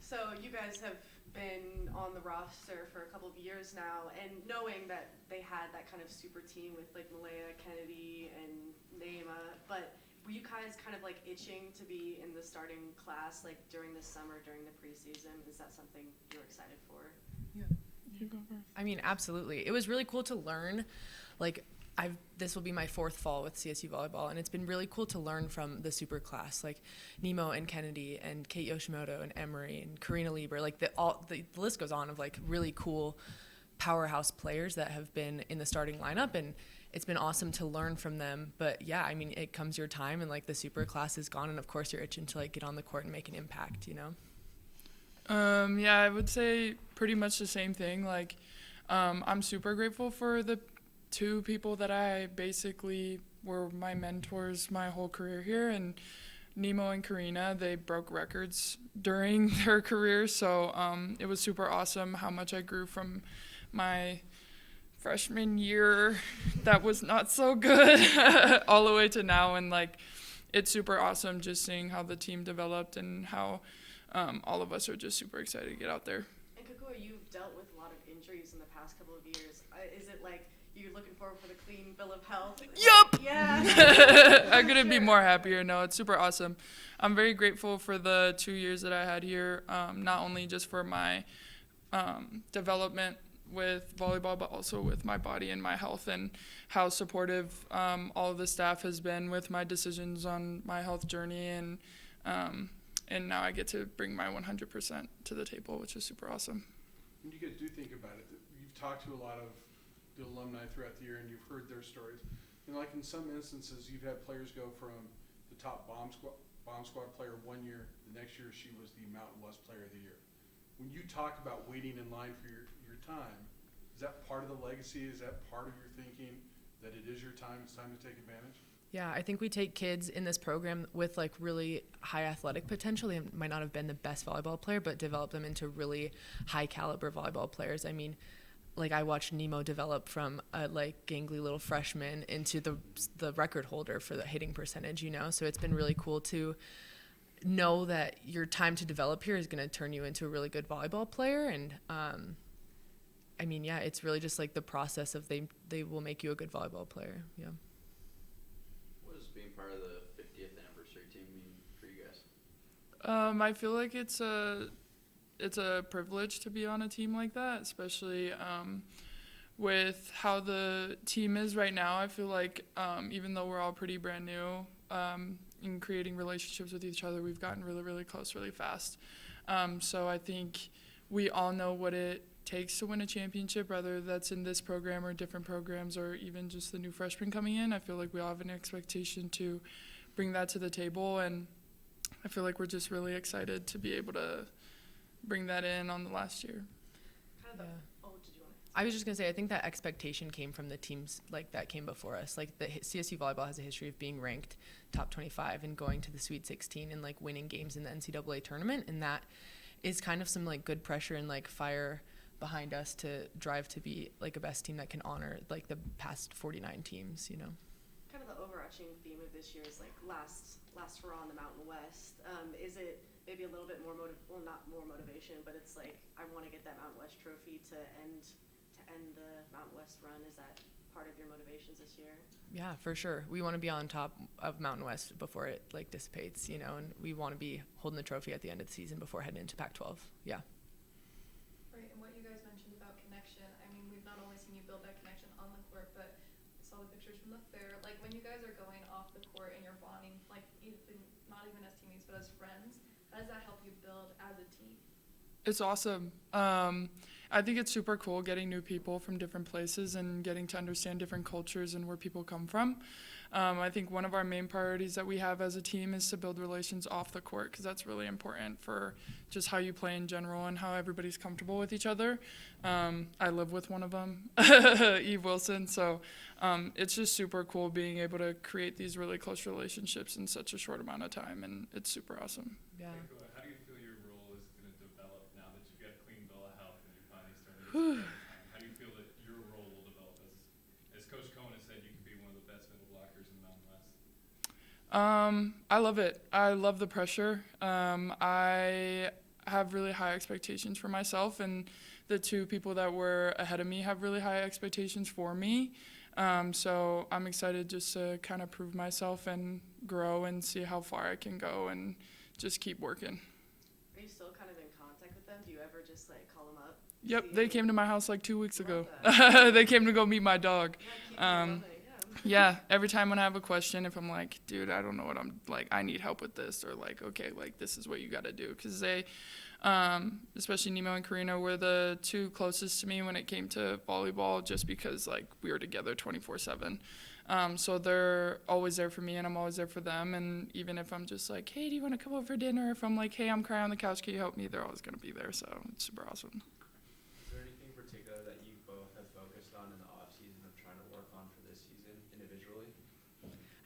So you guys have been on the roster for a couple of years now, and knowing that they had that kind of super team with like Malaya, Kennedy, and Naima, but were you guys kind of like itching to be in the starting class like during the summer, during the preseason? Is that something you're excited for? Yeah. You go first. I mean, absolutely. It was really cool to learn. Like, this will be my 4th fall with CSU volleyball, and it's been really cool to learn from the super class, like Nemo and Kennedy and Kate Yoshimoto and Emery and Karina Lieber. Like the list goes on of like really cool powerhouse players that have been in the starting lineup, and it's been awesome to learn from them. But yeah, I mean, it comes your time, and like the super class is gone, and of course you're itching to like get on the court and make an impact, you know? Yeah, I would say pretty much the same thing. Like, I'm super grateful for the 2 people that I basically were my mentors my whole career here, and Nemo and Karina, they broke records during their career, so it was super awesome how much I grew from my freshman year that was not so good all the way to now, and like it's super awesome just seeing how the team developed and how all of us are just super excited to get out there. And Kakua, you've dealt with a lot of injuries in the past couple of years. Is it like you're looking forward for the clean bill of health? Yup! Yeah. I couldn't be more happier. No, it's super awesome. I'm very grateful for the 2 years that I had here, not only just for my development with volleyball, but also with my body and my health, and how supportive all of the staff has been with my decisions on my health journey. And now I get to bring my 100% to the table, which is super awesome. When you guys do think about it, you've talked to a lot of the alumni throughout the year, and you've heard their stories. And like in some instances, you've had players go from the top bomb squad player one year, the next year she was the Mountain West Player of the Year. When you talk about waiting in line for your time, is that part of the legacy? Is that part of your thinking that it is your time, it's time to take advantage? Yeah, I think we take kids in this program with like really high athletic potential. They might not have been the best volleyball player, but develop them into really high caliber volleyball players. I mean, like I watched Nemo develop from a like gangly little freshman into the record holder for the hitting percentage, you know? So it's been really cool to know that your time to develop here is going to turn you into a really good volleyball player. And I mean, yeah, it's really just like the process of they will make you a good volleyball player. Yeah. What does being part of the 50th anniversary team mean for you guys? I feel like it's a privilege to be on a team like that, especially with how the team is right now. I feel like even though we're all pretty brand new in creating relationships with each other, we've gotten really, really close really fast. So I think we all know what it takes to win a championship, whether that's in this program or different programs or even just the new freshmen coming in. I feel like we all have an expectation to bring that to the table, and I feel like we're just really excited to be able to bring that in on the last year. I was just going to say, I think that expectation came from the teams like that came before us. Like the CSU volleyball has a history of being ranked top 25 and going to the Sweet 16 and like winning games in the NCAA tournament. And that is kind of some like good pressure and like fire behind us to drive to be like a best team that can honor like the past 49 teams, you know. Kind of the overarching theme of this year is like last hurrah on the Mountain West. Is it maybe a little bit more not more motivation, but it's like I want to get that Mountain West trophy to end the Mountain West run? Is that part of your motivations this year? Yeah, for sure. We want to be on top of Mountain West before it like dissipates, you know, and we want to be holding the trophy at the end of the season before heading into Pac-12. Yeah. Right, and what you guys mentioned about connection, I mean, we've not only seen you build that connection on the court, but I saw the pictures from the fair. Like when you guys are going off the court and you're bonding, like even not even as teammates but as friends, how does that help you build as a team? It's awesome. I think it's super cool getting new people from different places and getting to understand different cultures and where people come from. I think one of our main priorities that we have as a team is to build relations off the court, because that's really important for just how you play in general and how everybody's comfortable with each other. I live with one of them, Eve Wilson, so it's just super cool being able to create these really close relationships in such a short amount of time, and it's super awesome. Yeah. How do you feel your role is going to develop now that you've got clean bill of health and you're finally starting to get some time? How do you feel that your role will develop as Coach Cohen has said, you can be one of the best middle blockers in the Mountain West? I love it. I love the pressure. I have really high expectations for myself, and the two people that were ahead of me have really high expectations for me. So I'm excited just to kind of prove myself and grow and see how far I can go and just keep working. Are you still kind of in contact with them? Do you ever just like call them up? Yep, See they if- came to my house like 2 weeks ago. Love They came to go meet my dog. Yeah, keep it Um, loving, Yeah, every time when I have a question, if I'm like, dude, I don't know what I'm like, I need help with this, or like, okay, like this is what you got to do, because they, especially Nemo and Karina, were the two closest to me when it came to volleyball, just because like we were together 24/7. So they're always there for me, and I'm always there for them. And even if I'm just like, hey, do you want to come over for dinner? If I'm like, hey, I'm crying on the couch, can you help me? They're always gonna be there. So it's super awesome. Is there anything in particular that you both have focused on in the off season of trying to work on for this season individually?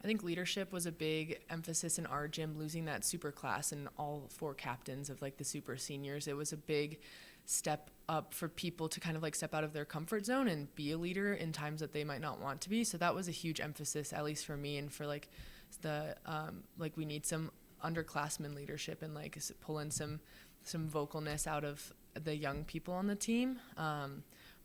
I think leadership was a big emphasis in our gym, losing that super class and all 4 captains of like the super seniors. It was a big step up for people to kind of like step out of their comfort zone and be a leader in times that they might not want to be. So that was a huge emphasis, at least for me, and for like the like we need some underclassmen leadership and like pull in some vocalness out of the young people on the team.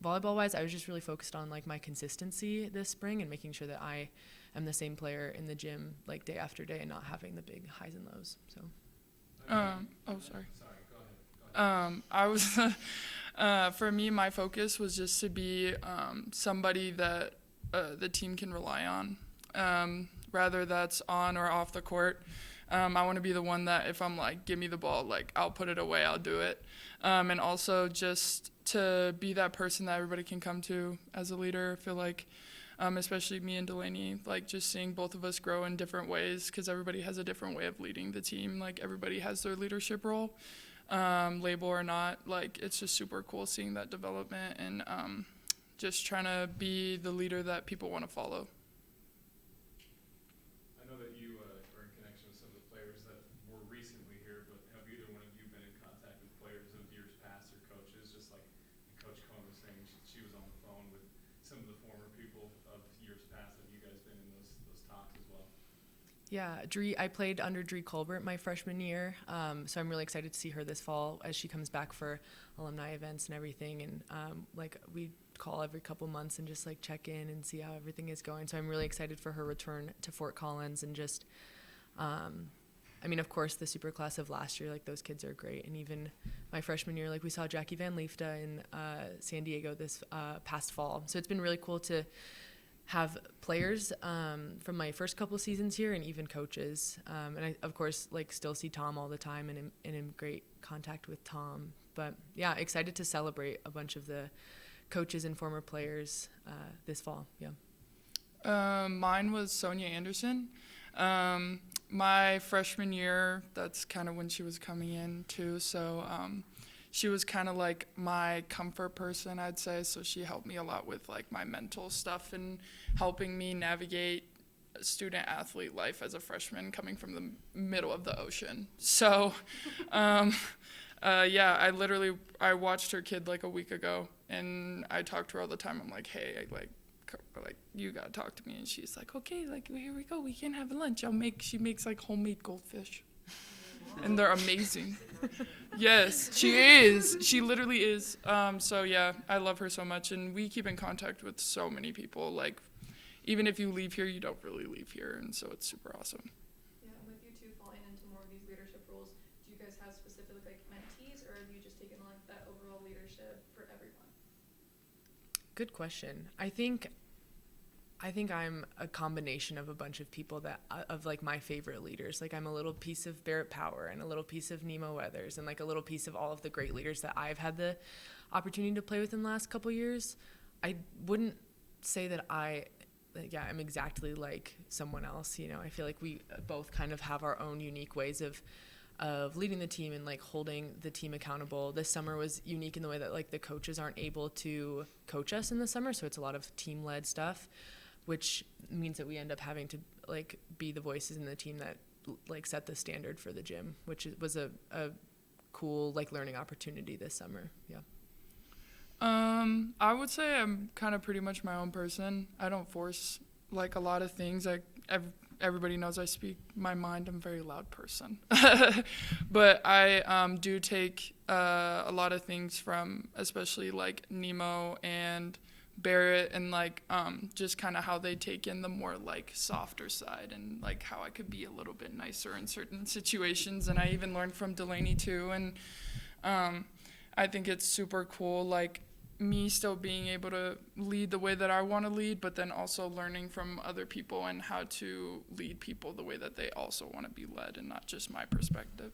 Volleyball wise, I was just really focused on like my consistency this spring and making sure that I am the same player in the gym like day after day and not having the big highs and lows. So Oh, sorry. Sorry, go ahead. I was, for me, my focus was just to be somebody that the team can rely on, rather that's on or off the court. I want to be the one that if I'm like, give me the ball, like I'll put it away, I'll do it. And also just to be that person that everybody can come to as a leader. I feel like, especially me and Delaney, like just seeing both of us grow in different ways, because everybody has a different way of leading the team. Like everybody has their leadership role, label or not. Like it's just super cool seeing that development and just trying to be the leader that people want to follow. I know that you are in connection with some of the players that were recently here, but have either one of you been in contact with players of years past or coaches? Just like Coach Cohn was saying, she was on the phone with some of the former people of years past. Have you guys been in those talks as well? yeah, I played under Dree Colbert my freshman year, so I'm really excited to see her this fall as she comes back for alumni events and everything. And like we call every couple months and just like check in and see how everything is going. So I'm really excited for her return to Fort Collins and just, I mean, of course, the super class of last year, like those kids are great. And even my freshman year, like we saw Jackie Van Leefda in San Diego this past fall. So it's been really cool to have players from my first couple seasons here and even coaches. And I, of course, like still see Tom all the time and in great contact with Tom. But yeah, excited to celebrate a bunch of the coaches and former players this fall. Yeah. Mine was Sonia Anderson. My freshman year, that's kind of when she was coming in too. So she was kind of like my comfort person, I'd say. So she helped me a lot with like my mental stuff and helping me navigate student athlete life as a freshman coming from the middle of the ocean. So yeah, I watched her kid like a week ago and I talk to her all the time. I'm like, hey, like you gotta talk to me. And she's like, okay, like here we go, we can have lunch. She makes like homemade goldfish and they're amazing. Yes, she is. She literally is. So yeah, I love her so much, and we keep in contact with so many people. Like, even if you leave here, you don't really leave here, and so it's super awesome. Yeah, and with you two falling into more of these leadership roles, do you guys have specific like mentees, or have you just taken on like that overall leadership for everyone? Good question. I think I'm a combination of a bunch of people that of like my favorite leaders. Like I'm a little piece of Barrett Power and a little piece of Nemo Weathers and like a little piece of all of the great leaders that I've had the opportunity to play with in the last couple years. I wouldn't say that I'm exactly like someone else. You know, I feel like we both kind of have our own unique ways of leading the team and like holding the team accountable. This summer was unique in the way that like the coaches aren't able to coach us in the summer, so it's a lot of team-led stuff, which means that we end up having to like be the voices in the team that like set the standard for the gym, which was a cool like learning opportunity this summer. Yeah. I would say I'm kind of pretty much my own person. I don't force like a lot of things. everybody knows I speak my mind. I'm a very loud person. But I do take a lot of things from especially like Nemo and Barrett and like just kind of how they take in the more like softer side and like how I could be a little bit nicer in certain situations. And I even learned from Delaney too. And I think it's super cool, like me still being able to lead the way that I want to lead, but then also learning from other people and how to lead people the way that they also want to be led and not just my perspective.